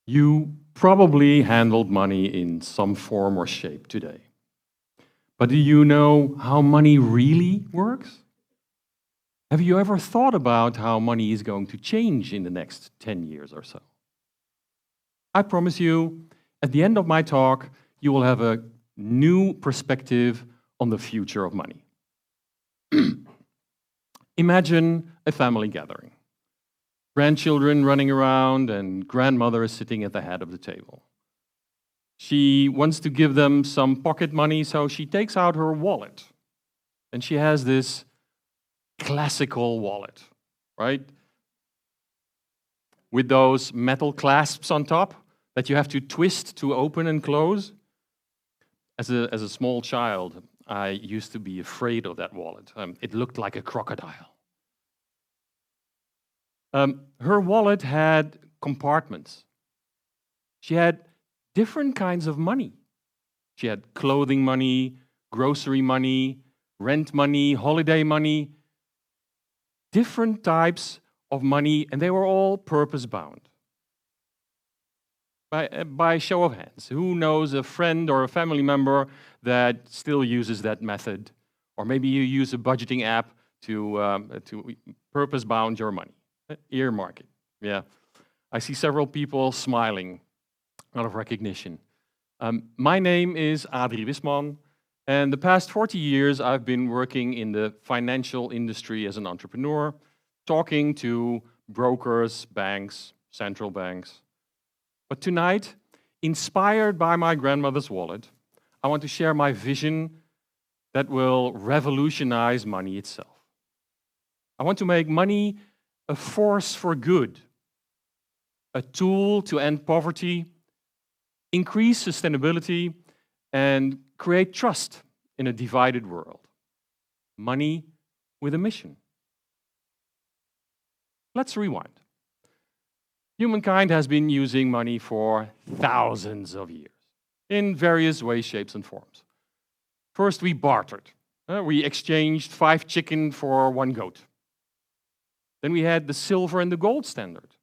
You probably handled money in some form or shape today. But do you know how money really works? Have you ever thought about how money is going to change in the next 10 years or so? I promise you, at the end of my talk, you will have a new perspective on the future of money. Imagine a family gathering. Grandchildren running around and grandmother is sitting at the head of the table. She wants to give them some pocket money, so she takes out her wallet. And she has this classical wallet, right? With those metal clasps on top that you have to twist to open and close. As a small child, I used to be afraid of that wallet. It looked like a crocodile. Her wallet had compartments. She had different kinds of money. She had clothing money, grocery money, rent money, holiday money, different types of money, and they were all purpose-bound. By show of hands, who knows a friend or a family member that still uses that method? Or maybe you use a budgeting app to purpose-bound your money. Earmark it. Yeah. I see several people smiling out of recognition. My name is Adri Wischmann, and the past 40 years I've been working in the financial industry as an entrepreneur, talking to brokers, banks, central banks. But tonight, inspired by my grandmother's wallet, I want to share my vision that will revolutionize money itself. I want to make money a force for good, a tool to end poverty, increase sustainability, and create trust in a divided world. Money with a mission. Let's rewind. Humankind has been using money for thousands of years, in various ways, shapes, and forms. First, we bartered. We exchanged 5 chicken for 1 goat. Then we had the silver and the gold standard.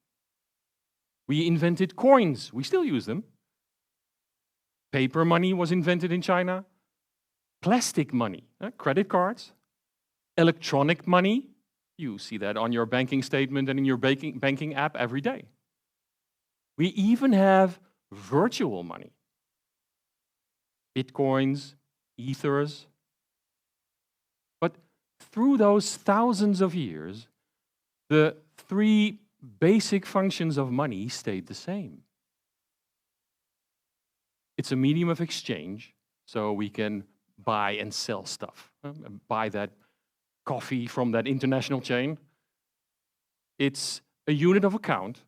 We invented coins. We still use them. Paper money was invented in China. Plastic money, credit cards. Electronic money, you see that on your banking statement and in your banking app every day. We even have virtual money. Bitcoins, ethers. But through those thousands of years, the 3 basic functions of money stayed the same. It's a medium of exchange, so we can buy and sell stuff. Buy that coffee from that international chain. It's a unit of account,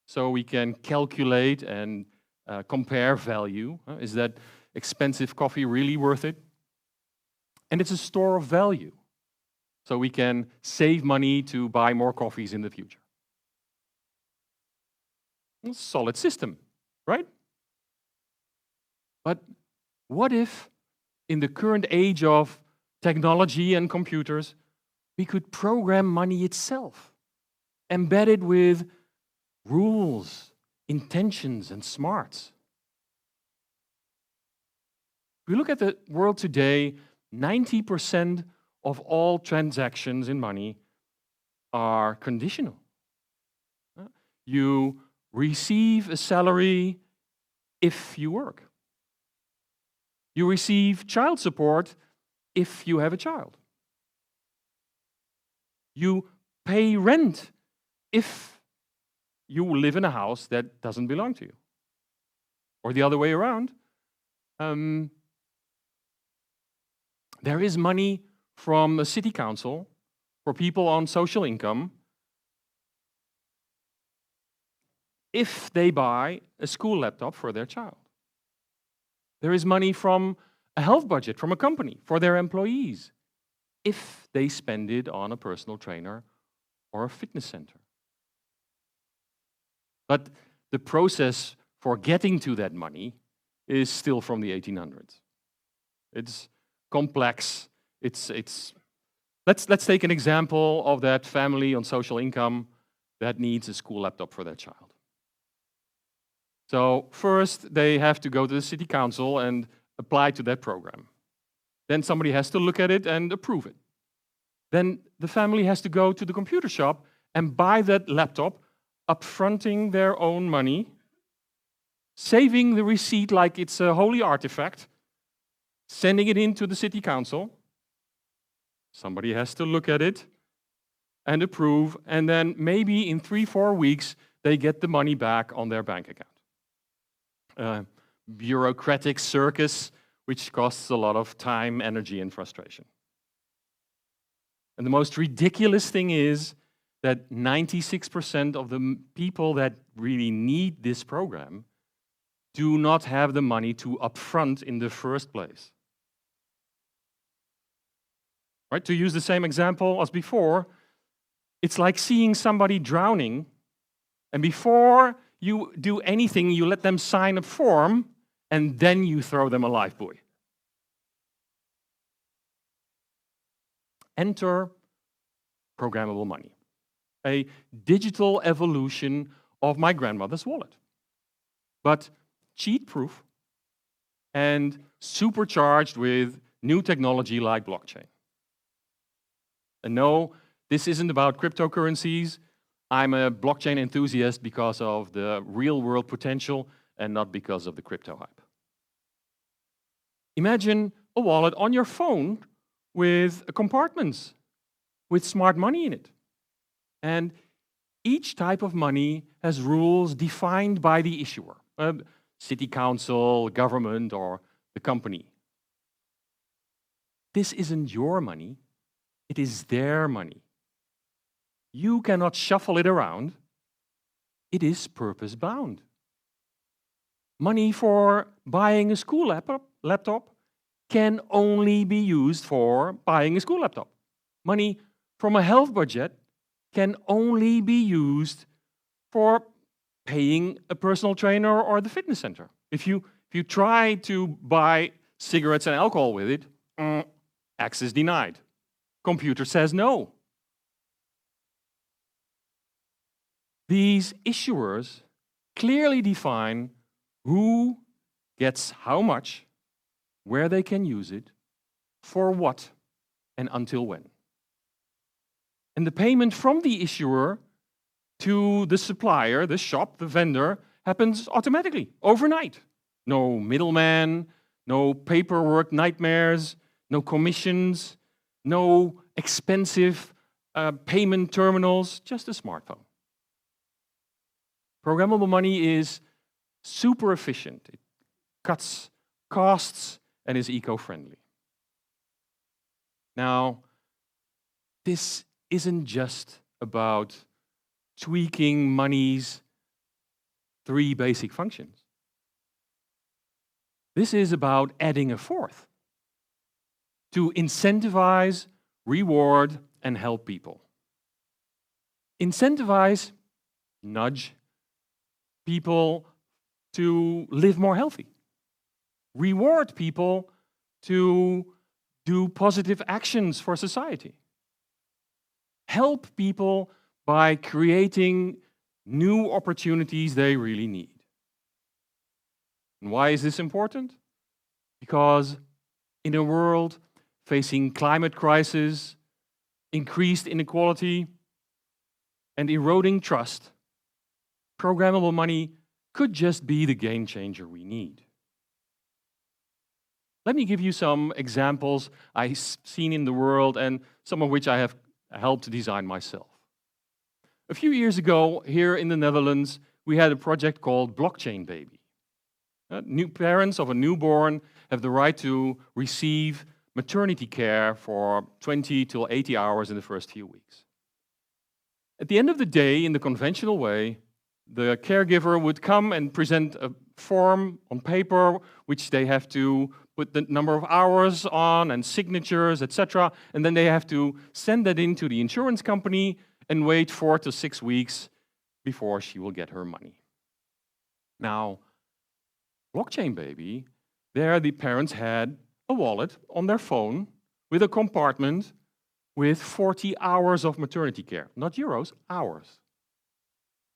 so we can calculate and compare value. Is that expensive coffee really worth it? And it's a store of value, so we can save money to buy more coffees in the future. It's a solid system, right? But what if, in the current age of technology and computers, we could program money itself, embedded with rules, intentions, and smarts? If we look at the world today, 90% of all transactions in money are conditional. You receive a salary if you work. You receive child support if you have a child. You pay rent if you live in a house that doesn't belong to you. Or the other way around. There is money from a city council for people on social income if they buy a school laptop for their child. There is money from a health budget from a company for their employees if they spend it on a personal trainer or a fitness center. But the process for getting to that money is still from the 1800s. It's complex. Let's take an example of that family on social income that needs a school laptop for their child. So first, they have to go to the city council and apply to that program. Then somebody has to look at it and approve it. Then the family has to go to the computer shop and buy that laptop, upfronting their own money, saving the receipt like it's a holy artifact, sending it into the city council. Somebody has to look at it and approve, and then maybe in 3-4 weeks, they get the money back on their bank account. Bureaucratic circus, which costs a lot of time, energy, and frustration. And the most ridiculous thing is that 96% of the people that really need this program do not have the money to upfront in the first place. Right? To use the same example as before, it's like seeing somebody drowning, and before you do anything, you let them sign a form, and then you throw them a lifebuoy. Enter programmable money, a digital evolution of my grandmother's wallet, but cheat-proof and supercharged with new technology like blockchain. And no, this isn't about cryptocurrencies. I'm a blockchain enthusiast because of the real-world potential and not because of the crypto hype. Imagine a wallet on your phone with compartments, with smart money in it. And each type of money has rules defined by the issuer, city council, government, or the company. This isn't your money, it is their money. You cannot shuffle it around. It is purpose-bound. Money for buying a school laptop can only be used for buying a school laptop. Money from a health budget can only be used for paying a personal trainer or the fitness center. If you try to buy cigarettes and alcohol with it, access denied. Computer says no. These issuers clearly define who gets how much, where they can use it, for what, and until when. And the payment from the issuer to the supplier, the shop, the vendor, happens automatically, overnight. No middleman, no paperwork nightmares, no commissions, no expensive payment terminals, just a smartphone. Programmable money is super efficient. It cuts costs and is eco-friendly. Now, this isn't just about tweaking money's 3 basic functions. This is about adding a 4th, to incentivize, reward, and help people. Incentivize, nudge people to live more healthy. Reward people to do positive actions for society. Help people by creating new opportunities they really need. And why is this important? Because in a world facing climate crisis, increased inequality, and eroding trust, programmable money could just be the game changer we need. Let me give you some examples I've seen in the world and some of which I have helped design myself. A few years ago, here in the Netherlands, we had a project called Blockchain Baby. New parents of a newborn have the right to receive maternity care for 20 till 80 hours in the first few weeks. At the end of the day, in the conventional way, the caregiver would come and present a form on paper, which they have to put the number of hours on and signatures, etc. And then they have to send that in to the insurance company and wait 4 to 6 weeks before she will get her money. Now, Blockchain Baby, there the parents had a wallet on their phone with a compartment with 40 hours of maternity care. Not euros, hours.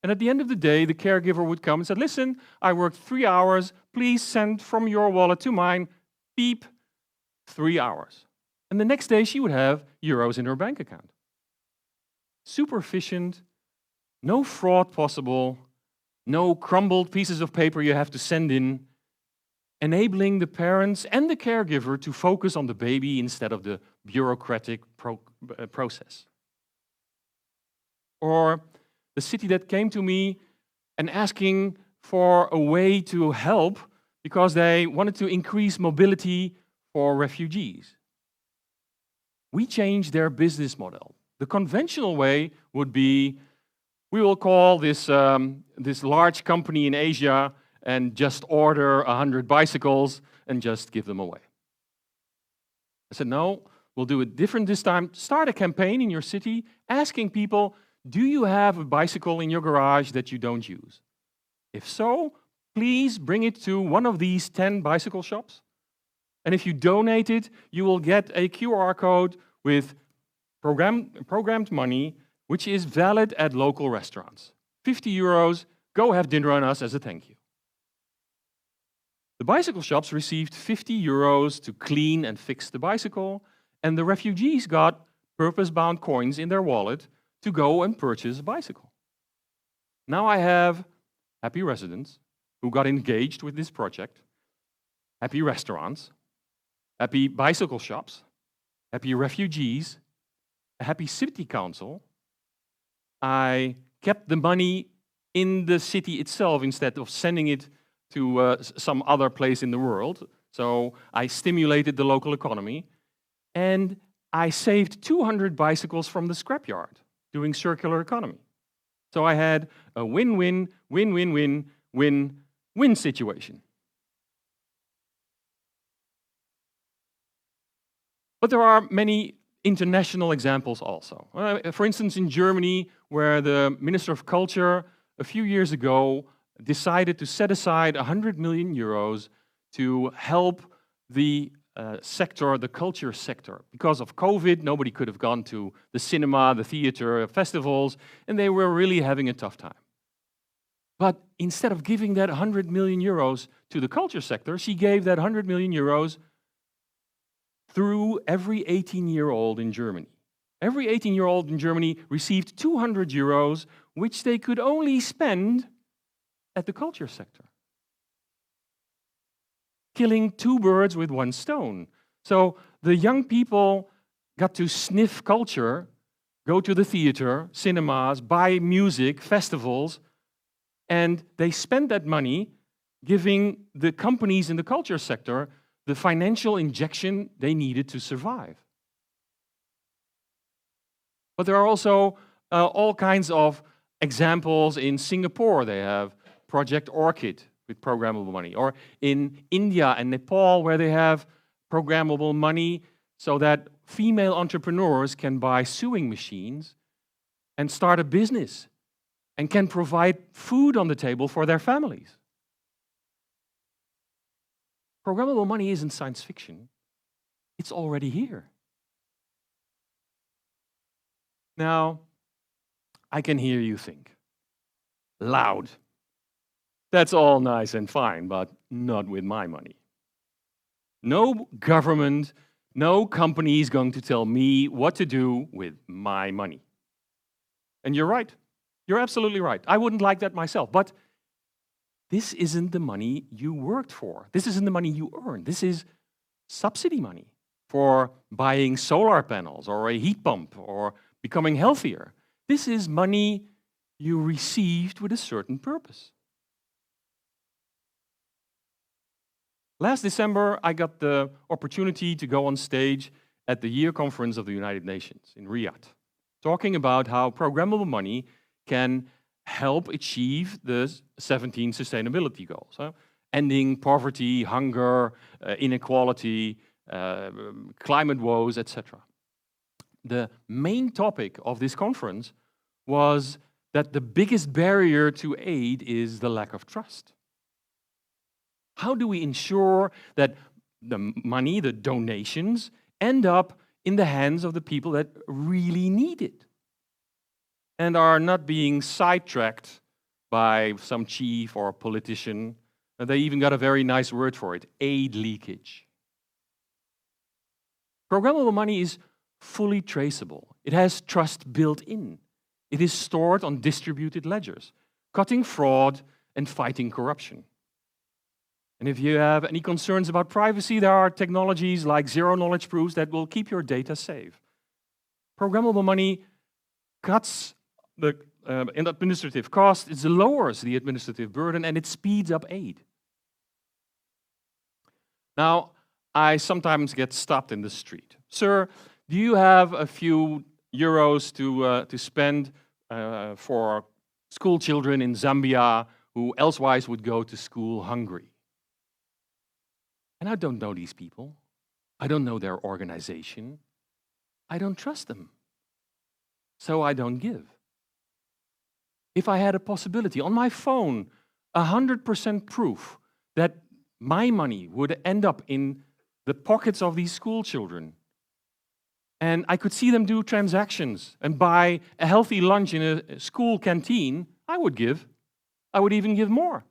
And at the end of the day, the caregiver would come and said, listen, I worked 3 hours. Please send from your wallet to mine, beep, 3 hours. And the next day, she would have euros in her bank account. Super efficient, no fraud possible, no crumbled pieces of paper you have to send in, enabling the parents and the caregiver to focus on the baby instead of the bureaucratic process. Or the city that came to me and asking for a way to help because they wanted to increase mobility for refugees. We changed their business model. The conventional way would be, we will call this large company in Asia and just order 100 bicycles and just give them away. I said, no, we'll do it different this time. Start a campaign in your city asking people, do you have a bicycle in your garage that you don't use? If so, please bring it to one of these 10 bicycle shops. And if you donate it, you will get a QR code with programmed money, which is valid at local restaurants. 50 euros, go have dinner on us as a thank you. The bicycle shops received 50 euros to clean and fix the bicycle, and the refugees got purpose-bound coins in their wallet to go and purchase a bicycle. Now I have happy residents who got engaged with this project, happy restaurants, happy bicycle shops, happy refugees, a happy city council. I kept the money in the city itself instead of sending it to some other place in the world. So I stimulated the local economy, and I saved 200 bicycles from the scrapyard, doing circular economy. So I had a win-win, win-win-win, win-win situation. But there are many international examples also. For instance, in Germany, where the Minister of Culture a few years ago decided to set aside 100 million euros to help the sector, the culture sector. Because of COVID, nobody could have gone to the cinema, the theater, festivals, and they were really having a tough time. But instead of giving that 100 million euros to the culture sector, she gave that 100 million euros through every 18-year-old in Germany. Every 18-year-old in Germany received 200 euros, which they could only spend at the culture sector. Killing two birds with one stone. So the young people got to sniff culture, go to the theater, cinemas, buy music, festivals, and they spent that money giving the companies in the culture sector the financial injection they needed to survive. But there are also all kinds of examples. In Singapore, they have Project Orchid with programmable money, or in India and Nepal, where they have programmable money so that female entrepreneurs can buy sewing machines and start a business and can provide food on the table for their families. Programmable money isn't science fiction. It's already here. Now, I can hear you think, loud. That's all nice and fine, but not with my money. No government, no company is going to tell me what to do with my money. And you're right. You're absolutely right. I wouldn't like that myself, but this isn't the money you worked for. This isn't the money you earned. This is subsidy money for buying solar panels or a heat pump or becoming healthier. This is money you received with a certain purpose. Last December, I got the opportunity to go on stage at the year conference of the United Nations in Riyadh, talking about how programmable money can help achieve the 17 sustainability goals. Ending poverty, hunger, inequality, climate woes, etc. The main topic of this conference was that the biggest barrier to aid is the lack of trust. How do we ensure that the money, the donations, end up in the hands of the people that really need it and are not being sidetracked by some chief or politician. And they even got a very nice word for it, aid leakage. Programmable money is fully traceable. It has trust built in. It is stored on distributed ledgers, cutting fraud and fighting corruption. And if you have any concerns about privacy, there are technologies like zero-knowledge proofs that will keep your data safe. Programmable money cuts the administrative cost, it lowers the administrative burden, and it speeds up aid. Now, I sometimes get stopped in the street. Sir, do you have a few euros to spend for school children in Zambia who elsewise would go to school hungry? And I don't know these people. I don't know their organization. I don't trust them. So I don't give. If I had a possibility on my phone, 100% proof that my money would end up in the pockets of these school children, and I could see them do transactions and buy a healthy lunch in a school canteen, I would give. I would even give more.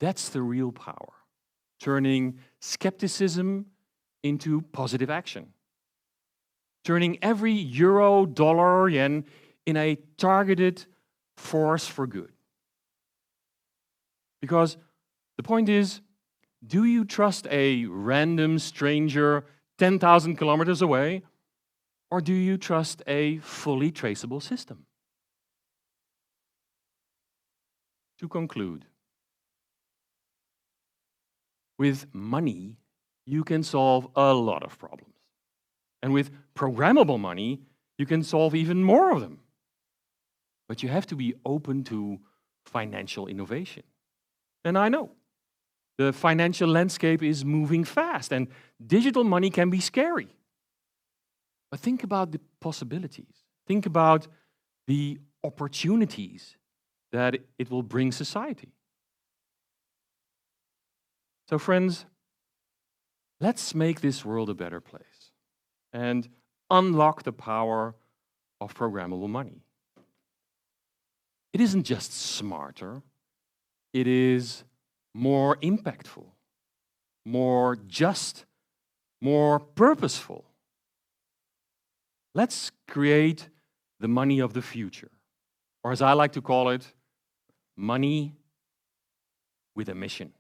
That's the real power, turning skepticism into positive action, turning every euro, dollar, yen in a targeted force for good. Because the point is, do you trust a random stranger 10,000 kilometers away, or do you trust a fully traceable system? To conclude, with money, you can solve a lot of problems. And with programmable money, you can solve even more of them. But you have to be open to financial innovation. And I know the financial landscape is moving fast, and digital money can be scary. But think about the possibilities. Think about the opportunities that it will bring society. So friends, let's make this world a better place and unlock the power of programmable money. It isn't just smarter, it is more impactful, more just, more purposeful. Let's create the money of the future, or as I like to call it, money with a mission.